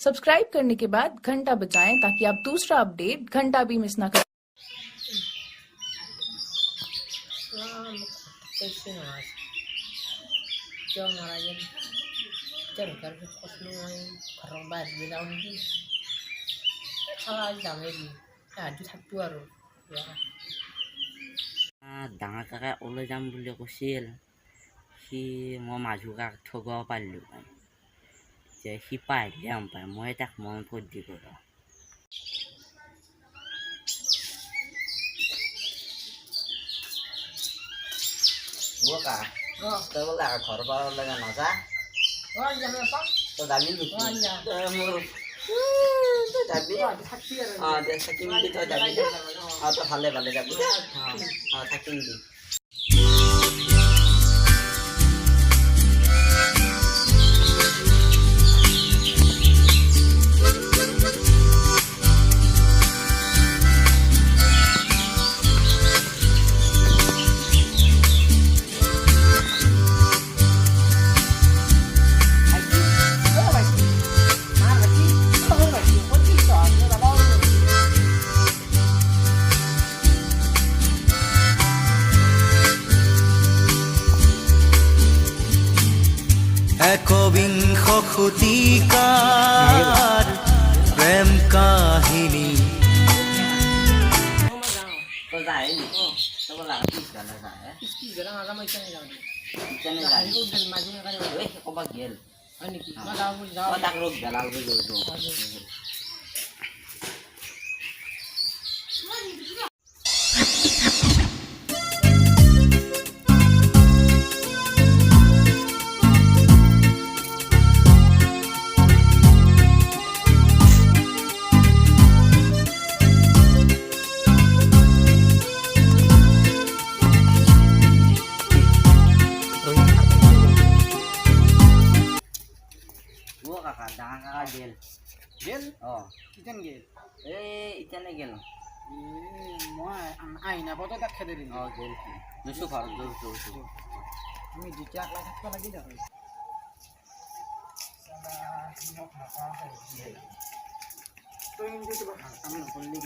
Subscribe करने के बाद घंटा बजाएं ताकि आप दूसरा अपडेट घंटा भी मिस ना करें। कैसे नमाज क्यों मारा ये चल कर कुछ नहीं खरम बाज में जाऊंगी खाला जामेगी आज থাকবো আৰু ডাঙৰ কাকাই ওলাই যাম বুলি কৈছিল সি মই মাজু কাক ঠগাব পাৰিলোঁ যে সি পাৰিলে পায় মই তাক মন ফূৰ্তি কৰোঁ কা তই বোলে ঘৰ পৰা ওলাই নাযা তই যাবি নেকি মোৰ যাবি দে থাকিম দি তই যাবি তই ভালে ভালে যাবি থাকিম দি একবিংশ শতিকাৰ প্ৰেম কাহিনী তই যাই তই বোলে কি গৰা মাৰা মই কেনে যাওঁ কেনে যাই মাজু কাকাই ক'ৰবাত গেল হয় নেকি মই যাওঁ তাক ৰখ গেলাল হৈ গৈছো কাকা ডাঙৰ কাকা গেল গেল অঁ কিজন গেল ইতিয়ানে গেল মই আইনা পথে তাক খেদে দিম অঁ গেল দুশো ঘৰত গৈছো আমি দুটা একলা থাকব লাগি দেখো তই কিন্তু কিবা কাম নকৰিলি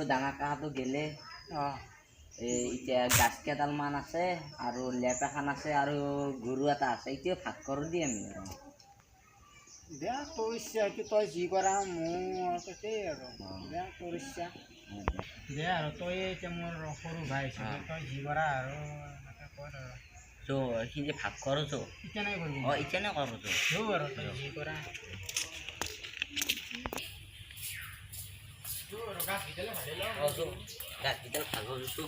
ডাঙৰ কাকাটো গেলে এতিয়া গাছ কেইডালমান আছে আৰু লেপ এখন আছে আৰু গৰু এটা আছে এতিয়া ভাগ কৰোঁ দি আমি দে তোৰ ইচ্ছা কি তই যি কৰা মোৰ তাকেই আৰু দে তোৰ ইচ্ছা দে আৰু তই এতিয়া মোৰ সৰু ভাই হিচাপে তই যি কৰা আৰু এনেকৈ কৰ আৰু সি যে ভাগ কৰোঁ ইতিয়ানে কৰিবি অঁ ইতিয়ানে কৰোঁ আৰু তই যি কৰা গাছকেইডাল ভাগ কৰিছোঁ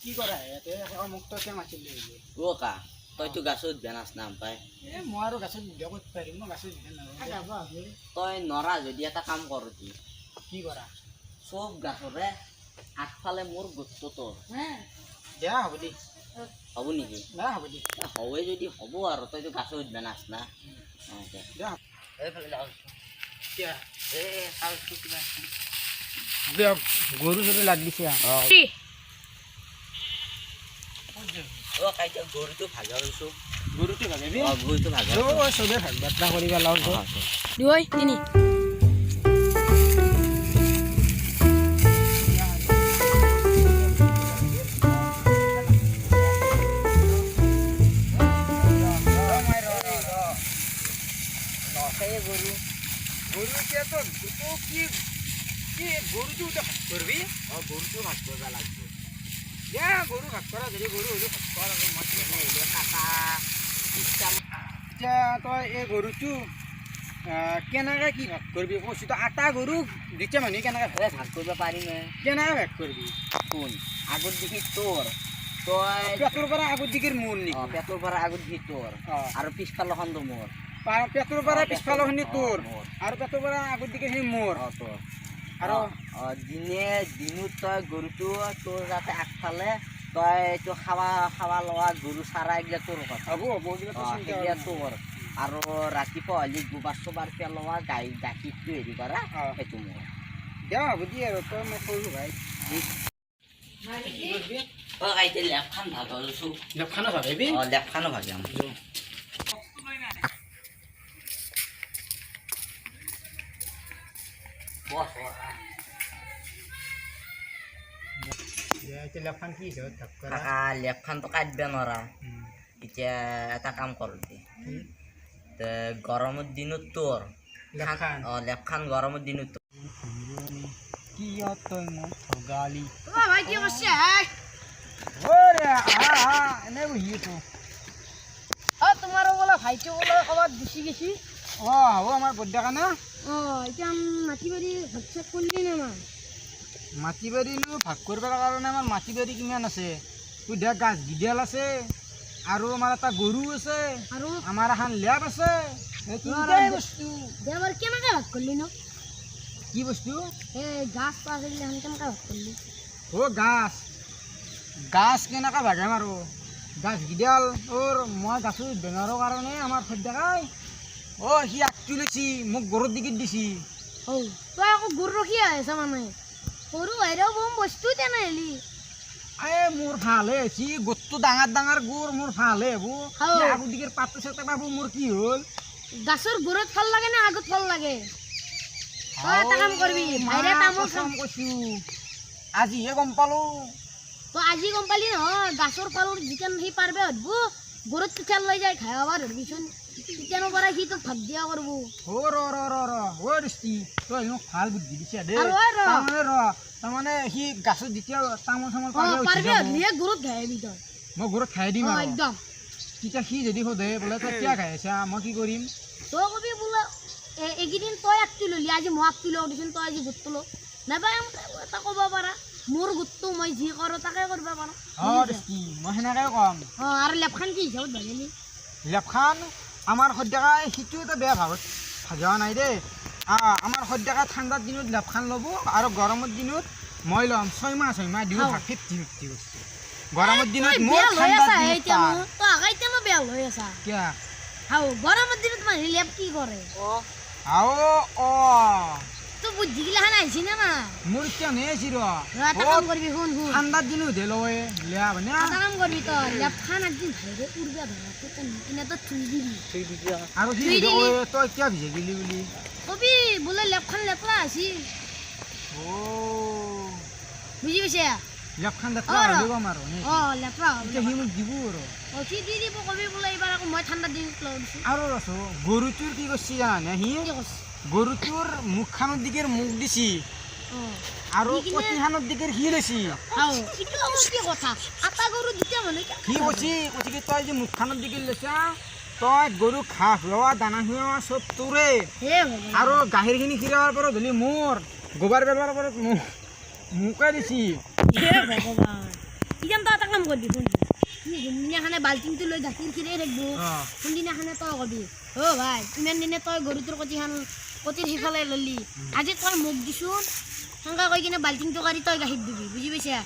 কি কৰা ইয়াতে মোক তই কিয় মাতিলি কা তইতো গাছত বেনাচ নাম পাই মই আৰু গাছত ভিডিঅ' কৰিব পাৰিম মই গাছত ভিডিঅ' তই নৰা যদি এটা কাম কৰ কি কৰা চব গাছৰে আগফালে মোৰ গোটটো তোৰ দিয়া হ'ব দেই হ'ব নেকি হ'ব দেই হৱে যদি হ'ব আৰু তইতো গাছত বেনাচ না দিয়া এইফালে যাওঁ গৰু যদি লাগ দিছে গৰুটো ভাগা লৈছোঁ গৰুটো ভাগাবি গৰুটো ভাগা চবে ভাগ বাৰ্তা কৰিব লাগিব গৰুটো ভাগ কৰবি গৰুটো ভাগ কৰিব লাগিব গৰু ভাগ কৰা যদি গৰু হ'লেও ভাগ কৰ আৰু মই কাটা এতিয়া তই এই গৰুটো কেনেকৈ কি ভাগ কৰিবি কৈছোঁ তই আটা গৰু দুটা মানুহে কেনেকৈ ভাগ কৰিব পাৰিমে কেনেকৈ ভাগ কৰিবি শুন আগত দেখি তোৰ তই পেটৰ পৰা আগত দিগিৰ মোৰ নেকি পেটৰ পৰা আগত দেখি তোৰ আৰু পিছফালখনটো মোৰ পেটৰ পৰা পিছফালৰখিনি তোৰ আৰু পেটৰ পৰা আগত দিগিৰ সেই মোৰ তোৰ আৰু দিনত তই গৰুটো তোৰ যাতে আগফালে তই এইটো খাৱা লোৱা গৰু চাৰা এইগিলা তোৰ কথা হ'ব সেইগিলা তোৰ আৰু ৰাতিপুৱা হ'লে গোবৰ চোবাৰ পেলোৱা গাখীৰটো হেৰি কৰা সেইটো মোৰ দে হ'ব দি আৰু তই মই সৰু ভাই এতিয়া লেপখান ভাবিছোঁ লেপখানো ভাবিবি লেপখানো ভাবিম এতিয়া লেপখান কি কাকা লেপখানটো কাটিব নোৱাৰা এতিয়া এটা কাম কৰোঁ দে গৰমৰ দিনত তোৰ লেপখান গৰমৰ দিনত কি তই মোক গালি ভাই কি করছে এনে বহি আছো তোমার বলে ভাইকে বলে কবার গুছি গেছি হ'ব আমাৰ বদ্যা কাৰণে এটা মাটি বাড়ি ভাত চাত কৰলি না মা মাটি বাৰীনো ভাগ কৰিবৰ কাৰণে আমাৰ মাটি বাৰী কিমান আছে তোৰ দে গাছ গিডাল আছে আৰু আমাৰ এটা গৰু আছে আৰু আমাৰ এখন লেপ আছে এই তিনিটাই বস্তু দেবার কেনাকে ভাগ করলি না কি বস্তু গাছ পাছ এগুলো কেনাকে ভাগ করলি গাছ গাছ কেনেকৈ ভাগিম আৰু গাছ গিডাল মই গাছৰ বেমাৰৰ কাৰণে আমাৰ সদ্যাকাই সি আগটো লৈছি মোক গৰুৰ দিগিত দিছি তই আকৌ গৰু ৰখি আছে মানে সৰু বাইৰেও বম বস্তু তেনে হেলি মোৰ ভালহে হৈছে গোটটো ডাঙৰ ডাঙৰ গুৰ মোৰ ভালহে হ'ব আগৰ দিগৰ পাতটো চেতা পাব মোৰ কি হ'ল গাছৰ গুৰত ফল লাগে না আগত ফল লাগে তই এটা কাম করবি বাইরে তামোল খাম কৈছো আজিহে গম পালো তো আজি গম পালি নহয় গাছৰ ফলৰ যিকেন সি পাৰবে হতব গৰুত পিঠাল লৈ যায় খাই আবাৰ হৰবিচোন তেতিয়ানো পৰা সি তোক ভাগ দিয়া কৰব দৃষ্টি তই মোক ভাল বুদ্ধি দিছা দে আৰু তাৰমানে সি গাছত যেতিয়া তামোল চামোল পাৰবে হলিয়ে গৰুত খাইবি তই মই ঘৰত খাই দিম আৰু একদম তেতিয়া সি যদি সোধে বোলে তই কিয় খাই আছা মই কি কৰিম তই কবি বোলে এইকেইদিন তই আগটো ললি আজি মই আগটো লওঁ দিচোন তই আজি গোটটো ল নাপায় এটা ক'ব পাৰা মোৰ গোটটো মই যি কৰোঁ তাকে কৰিব পাৰোঁ দৃষ্টি মই সেনেকৈ ক'ম আৰু লেপখান কি হিচাপত ভাগিলি লেপখান আমাৰ সদ্যাকাই সিটো এটা বেয়া ভাগত ভাজা নাই দেই আমাৰ সদ্যাকাই ঠাণ্ডাৰ দিনত লেপখান ল'ব আৰু গৰমৰ দিনত মই ল'ম 6 মাহ দিওঁ 50-50 বস্তু গৰমৰ দিনত মোৰ ঠাণ্ডাৰ দিনত তই আগাইতে মই বেয়া লৈ আছা কিয়া গৰমৰ দিনত মানুহে লেপ কি কৰে তো বুদ্ধি গিলাখান আহিছে না না মোৰ কিয় নেছি এটা কাম কৰিবি শুন শুন ঠাণ্ডাৰ দিনত লয় লেপ না এটা কাম কৰিবি তই লেপখান একদিন ভাইৰে উৰবা ধৰা তই নিকিনে তই থুই দিবি আৰু সি তই কিয় ভিজাই গেলি বুলি কবি বোলে লেপখান লেপৰা আছি বুজি পাইছে লেপখান লেপৰা হ'লে কম আৰু লেপৰা এতিয়া সি মোক দিব আৰু সি দি দিব কবি বোলে এইবাৰ আকৌ মই ঠাণ্ডাৰ দিনত লৈ দিছোঁ আৰু ৰচো গৰুটোৰ কি কৰিছে জানানে সি কি কৈছে গৰুটোৰ মুখখানৰ দিগে মুখ দিছি আৰু কটিখানৰ দিগে সি লৈছি এইটো আকৌ কি কথা আটা গৰু দুটা মানুহ সি কৈছি কি তই যে মুখখানৰ দিগে লৈছা তই গৰু ঘাঁহ খোৱা দানা খোৱা চব তোৰে আৰু গাখীৰখিনি খীৰাৰ পৰা ধৰি মোৰ গোবৰ পেলোৱাৰ পৰা মোকে দিছি ভগৱান ইমান তই এটা কাম কৰিবি শুন যোনদিনাখনে বাল্টিংটো লৈ গাখীৰ খীৰাই থাকিব কোনদিনাখনে তই কবি ভাই ইমান দিনে তই গৰুটোৰ কটিৰ সিফালে ললি আজি তই মোক দিছোন সেনেকৈ কৈ কিনে বাল্টিংটো কাঢ়ি তই গাখীৰ দিবি বুজি পাইছা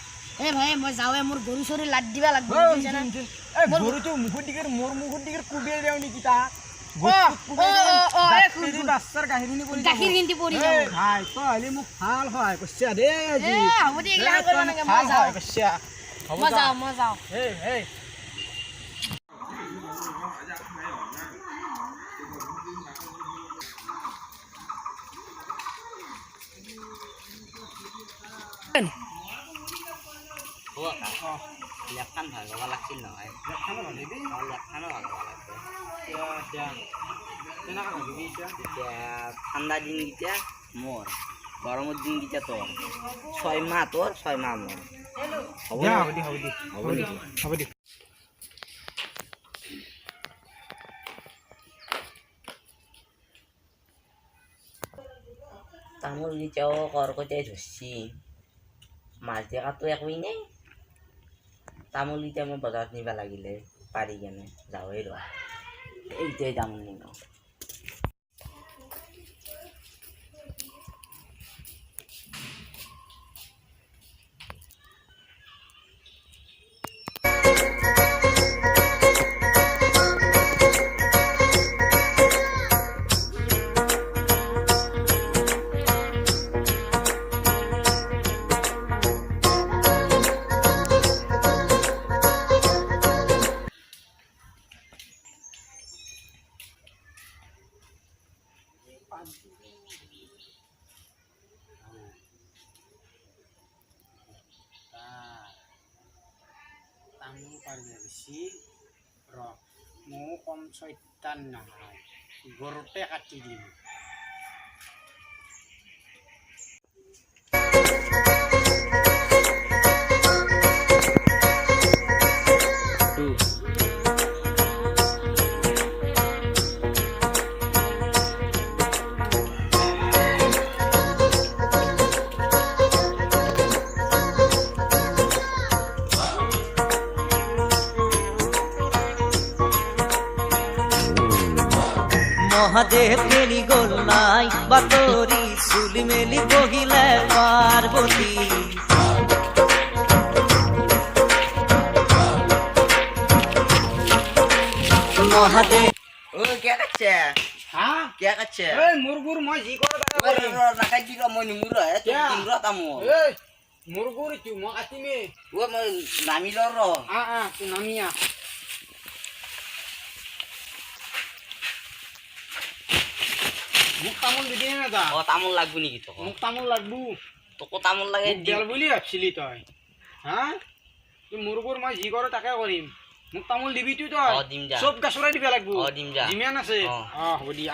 ভাই মই যাওঁৱে মোৰ গৰু চৰু লাদ দিবা লাগব গৰুটো মুখৰ দিগে মোৰ মুখৰ দিগে কুবিয়াই দিওঁ নেকি তাক গাখীৰখিনি পৰি যাব তই হ'লে মোক ভাল সহায় কৰিছা দেই হ'ব দে এইগিলা কৰিব নালাগে মই যাওঁ মই যাওঁ লেপখান ভাগিব লাগিছিল নহয় লেপখানো ভাগিব লাগবে এতিয়া ঠাণ্ডা দিনকেইটা মোৰ গৰমৰ দিনকেইটা তোৰ 6 মাহ তোৰ 6 মাহ মোৰ হ'ব দে তামোল কেইটাও কৰকটাই ধৰছি মাছ দেখাতো একোৱেই নাই তামোল কেইটা মই বজাৰত নিব লাগিলে পাৰি কেনে যাওঁৱেই ৰ এইটোৱে তামোল নিওঁ বেছি মোৰ কম 6টান নহয় গৰুতে কাটি দিম মহাদেব মেলি গল নাই বাতরি চুলি মেলি বহিলে পার্বতী মহাদেব ও কে কাটছে হা কে কাটছে এই মুরগুর মই জি করে দাদা করিম নাকাই দিল মই নিমুর হে তো দিন র তামো এই মুরগুর চু মই কাটিমে ও মই নামিল র তুই নামিয়া মুখ তামোল দিবি না দা ও তামুল লাগবো নাকি তো মুখ তামোল লাগবো তোকে তামুল লাগে দেল বুলি ভাবছিলি তই হা তুই মুরগুর মই জি করে তাকে করিম মুখ তামোল দিবি তুই তই দিম যা সব গাছৰাই দিবা লাগবো দিম যা যিমান আছে অ। হ'ব দিয়া